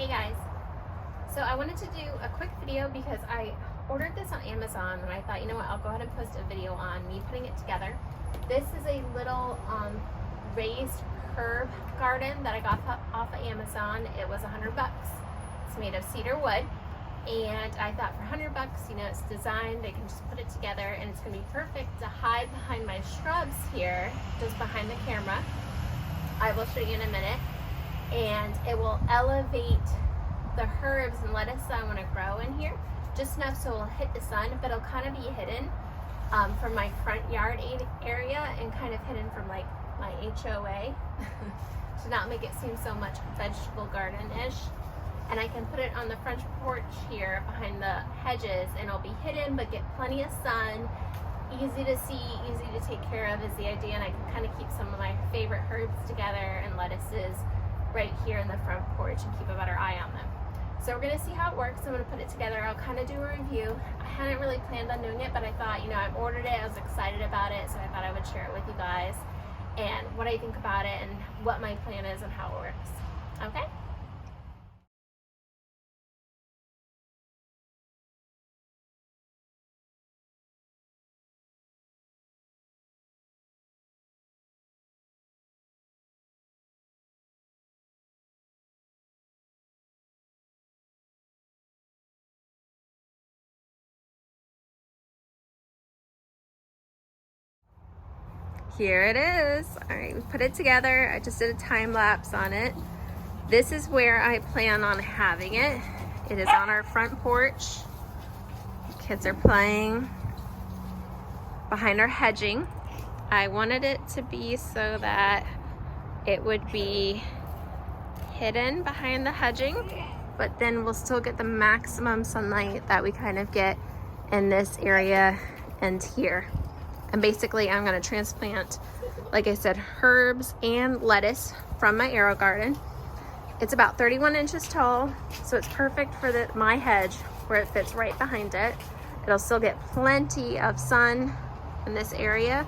Hey guys, so I wanted to do a quick video because I ordered this on Amazon and I thought, you know what, I'll go ahead and post a video on me putting it together. This is a little raised herb garden that I got off of Amazon. It was $100. It's made of cedar wood, and I thought for $100, you know, it's designed, I can just put it together and it's gonna be perfect to hide behind my shrubs here, just behind the camera. I will show you in a minute. And it will elevate the herbs and lettuce that I want to grow in here just enough so it'll hit the sun, but it'll kind of be hidden from my front yard area and kind of hidden from like my HOA to not make it seem so much vegetable garden-ish. And I can put it on the front porch here behind the hedges and it'll be hidden but get plenty of sun, easy to see, easy to take care of is the idea, and I can kind of keep some of my favorite herbs together and lettuces right here in the front porch and keep a better eye on them. So we're gonna see how it works. I'm gonna put it together. I'll kind of do a review. I hadn't really planned on doing it, but I thought, you know, I've ordered it, I was excited about it, so I thought I would share it with you guys and what I think about it and what my plan is and how it works. Okay? Here it is. All right, we put it together. I just did a time lapse on it. This is where I plan on having it. It is on our front porch. The kids are playing behind our hedging. I wanted it to be so that it would be hidden behind the hedging, but then we'll still get the maximum sunlight that we kind of get in this area and here. And basically I'm gonna transplant, like I said, herbs and lettuce from my AeroGarden. It's about 31 inches tall, so it's perfect for my hedge where it fits right behind it. It'll still get plenty of sun in this area.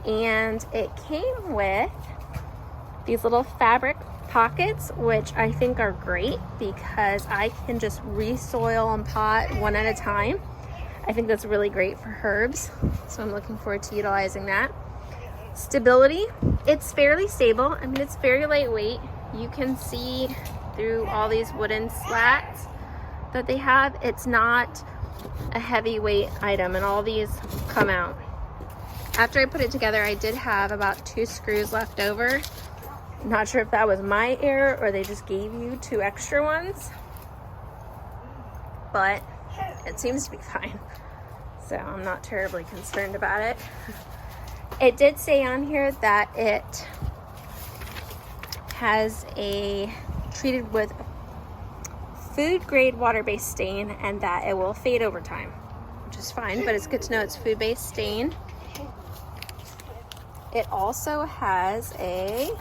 And it came with these little fabric pockets, which I think are great because I can just re-soil and pot one at a time. I think that's really great for herbs, so I'm looking forward to utilizing that. Stability, it's fairly stable. I mean, it's very lightweight. You can see through all these wooden slats that they have. It's not a heavyweight item, and all these come out. After I put it together, I did have about 2 screws left over. I'm not sure if that was my error or they just gave you 2 extra ones, but it seems to be fine, so I'm not terribly concerned about it. It did say on here that it has a treated with food grade water-based stain and that it will fade over time, which is fine, but it's good to know it's food-based stain. It also has a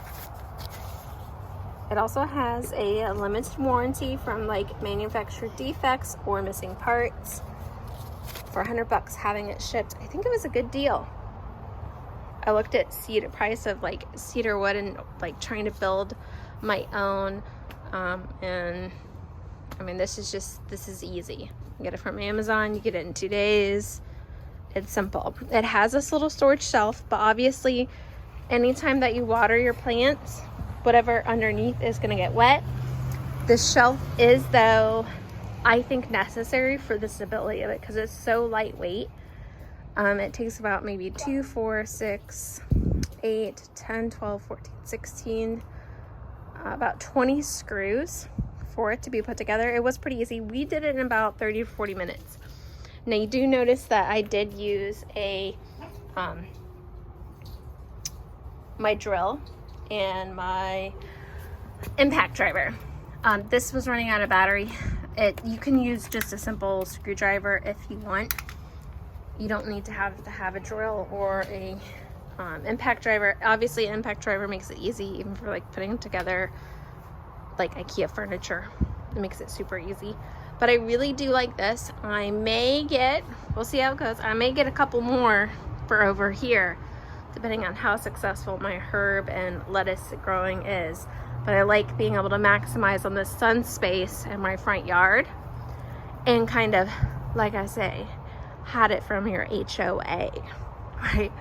limited warranty from like manufacturer defects or missing parts. For $100 having it shipped, I think it was a good deal. I looked at price of like cedar wood and like trying to build my own, and I mean this is easy. You get it from Amazon, you get it in 2 days. It's simple. It has this little storage shelf, but obviously anytime that you water your plants, whatever underneath is going to get wet. The shelf is, though, I think necessary for the stability of it because it's so lightweight. It takes about maybe 2, 4, 6, 8, 10, 12, 14, 16, about 20 screws for it to be put together. It was pretty easy. We did it in about 30 to 40 minutes. Now you do notice that I did use my drill and my impact driver. This was running out of battery. You can use just a simple screwdriver if you want. You don't need to have a drill or a impact driver. Obviously, an impact driver makes it easy, even for like putting together like IKEA furniture. It makes it super easy. But I really do like this. I may get, we'll see how it goes. I may get a couple more for over here, depending on how successful my herb and lettuce growing is. but I like being able to maximize on the sun space in my front yard and kind of, like I say, had it from your HOA, right?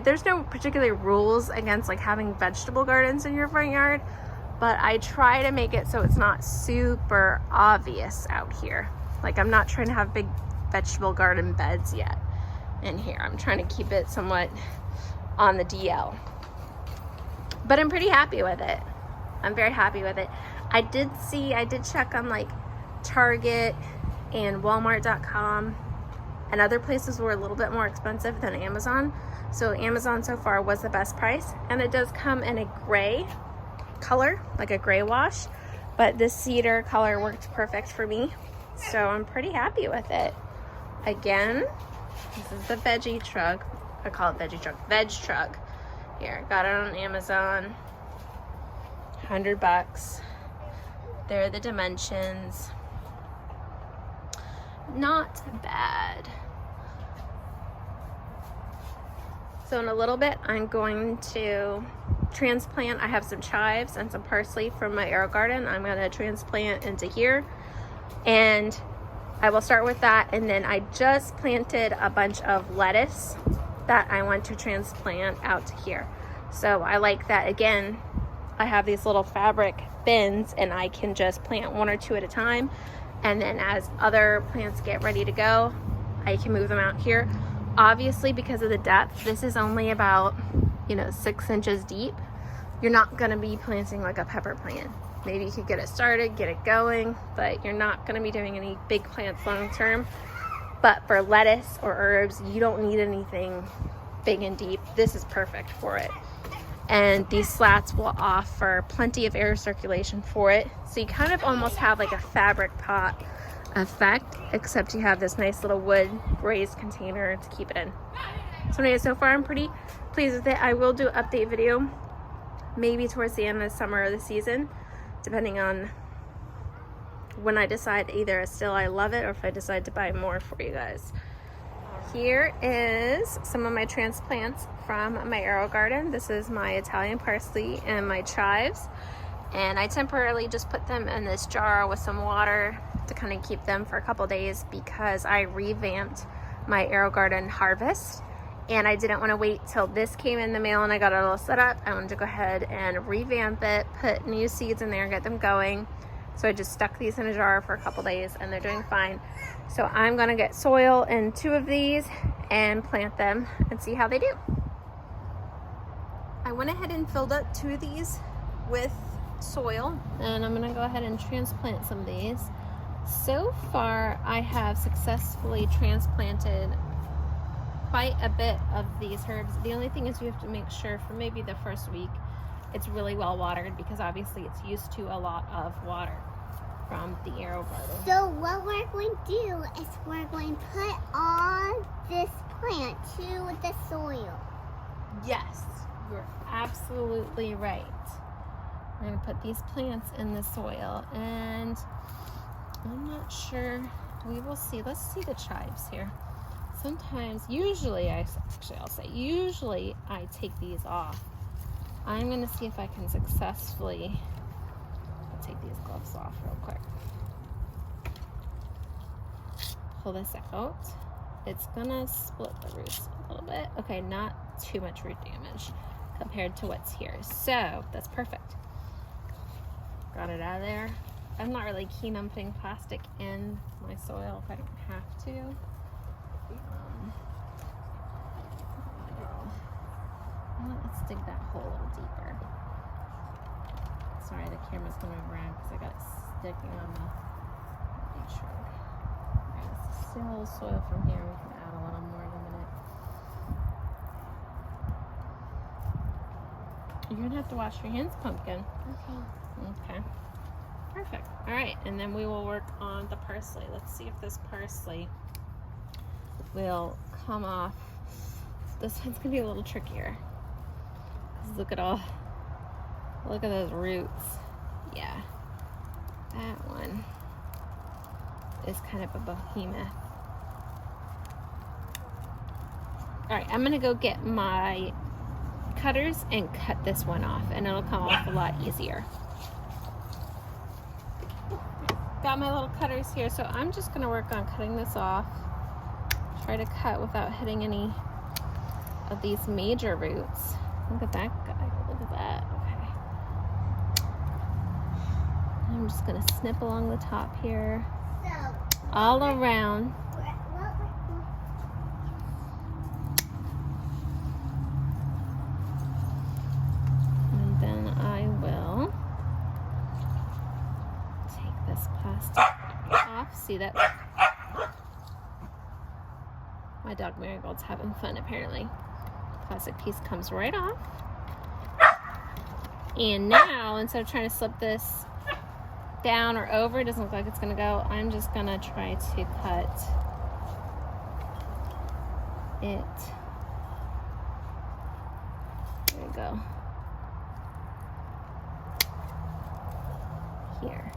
There's no particular rules against like having vegetable gardens in your front yard, but I try to make it so it's not super obvious out here. Like I'm not trying to have big vegetable garden beds yet in here. I'm trying to keep it somewhat on the DL. But I'm pretty happy with it. I'm very happy with it. I did check on like Target and Walmart.com, and other places were a little bit more expensive than Amazon. So Amazon so far was the best price, and it does come in a gray color, like a gray wash, but this cedar color worked perfect for me. So I'm pretty happy with it. Again, this is the Veggie Trug. I call it Veggie Trug. Veg Trug. Here, got it on Amazon. $100. There are the dimensions. Not bad. So in a little bit, I'm going to transplant. I have some chives and some parsley from my AeroGarden. I'm going to transplant into here, and I will start with that. And then I just planted a bunch of lettuce that I want to transplant out to here. So I like that. Again, I have these little fabric bins, and I can just plant 1 or 2 at a time, and then as other plants get ready to go, I can move them out here. Obviously, because of the depth, this is only about 6 inches deep. You're not going to be planting like a pepper plant. Maybe you could get it started, get it going, but you're not going to be doing any big plants long term. But for lettuce or herbs, you don't need anything big and deep. This is perfect for it. And these slats will offer plenty of air circulation for it. So you kind of almost have like a fabric pot effect, except you have this nice little wood raised container to keep it in. So anyway, so far I'm pretty pleased with it. I will do an update video maybe towards the end of the summer or the season, depending on when I decide either still I love it or if I decide to buy more for you guys. Here is some of my transplants from my AeroGarden. This is my Italian parsley and my chives, and I temporarily just put them in this jar with some water to kind of keep them for a couple days because I revamped my AeroGarden harvest, and I didn't want to wait till this came in the mail and I got it all set up. I wanted to go ahead and revamp it, put new seeds in there, get them going. So I just stuck these in a jar for a couple days, and they're doing fine. So I'm gonna get soil in 2 of these and plant them and see how they do. I went ahead and filled up 2 of these with soil, and I'm gonna go ahead and transplant some of these. So far, I have successfully transplanted quite a bit of these herbs. The only thing is you have to make sure for maybe the first week it's really well watered, because obviously it's used to a lot of water from the AeroGarden. So what we're going to do is we're going to put on this plant to the soil. Yes, you're absolutely right. We're going to put these plants in the soil, and I'm not sure. We will see. Let's see the chives here. Sometimes, usually I take these off. I'm going to see if I can successfully take these gloves off real quick. Pull this out. It's going to split the roots a little bit. Okay, not too much root damage compared to what's here. So that's perfect. Got it out of there. I'm not really keen on putting plastic in my soil if I don't have to. Let's dig that hole a little deeper. Sorry, the camera's going to move around because I got it sticking on the Veg Trug. Alright, let's still soil from here. We can add a little more in a minute. You're going to have to wash your hands, Pumpkin. Okay. Perfect. Alright, and then we will work on the parsley. Let's see if this parsley will come off. This one's going to be a little trickier. Look at those roots. Yeah, that one is kind of a behemoth. All right, I'm gonna go get my cutters and cut this one off, and it'll come off a lot easier. Got my little cutters here, so I'm just going to work on cutting this off. Try to cut without hitting any of these major roots. Look at that guy. Look at that. Okay. I'm just going to snip along the top here. All around. And then I will take this plastic off. See that? My dog Marigold's having fun apparently. The plastic piece comes right off. And now, instead of trying to slip this down or over, it doesn't look like it's gonna go, I'm just gonna try to cut it. There we go. Here.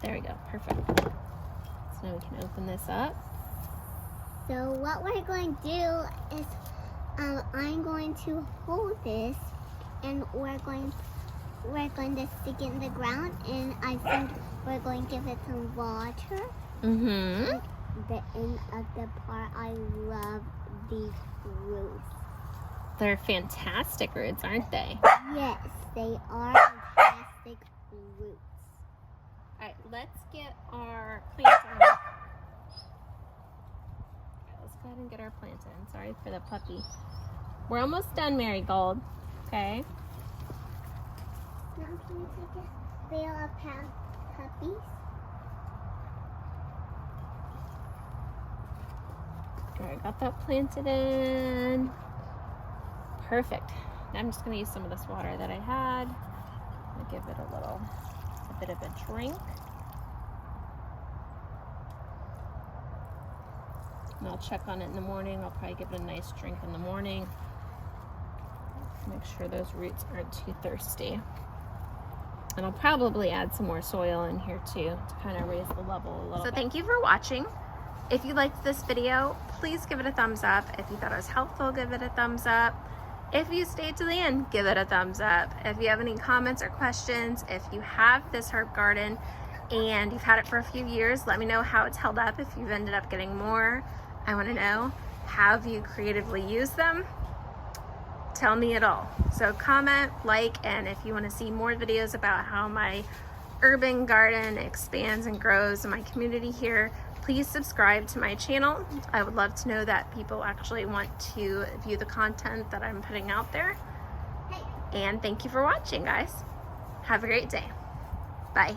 There we go, perfect. So now we can open this up. So what we're going to do is I'm going to hold this and we're going to stick it in the ground, and I think we're going to give it some water. Mm-hmm. The end of the part, I love these roots. They're fantastic roots, aren't they? Yes, they are fantastic roots. All right, let's get our plant in. Okay, let's go ahead and get our plant in. Sorry for the puppy. We're almost done, Marigold. Okay. Now can you take a bale of puppies? All right, got that planted in. Perfect. Now I'm just going to use some of this water that I had. I'm going to give it a bit of a drink. And I'll check on it in the morning. I'll probably give it a nice drink in the morning. Make sure those roots aren't too thirsty. And I'll probably add some more soil in here too to kind of raise the level a little bit. So thank you for watching. If you liked this video, please give it a thumbs up. If you thought it was helpful, give it a thumbs up. If you stayed to the end, give it a thumbs up. If you have any comments or questions, if you have this herb garden and you've had it for a few years, let me know how it's held up. If you've ended up getting more, I want to know, have you creatively used them? Tell me it all. So comment, like, and if you want to see more videos about how my urban garden expands and grows in my community here, please subscribe to my channel. I would love to know that people actually want to view the content that I'm putting out there. And thank you for watching, guys. Have a great day. Bye.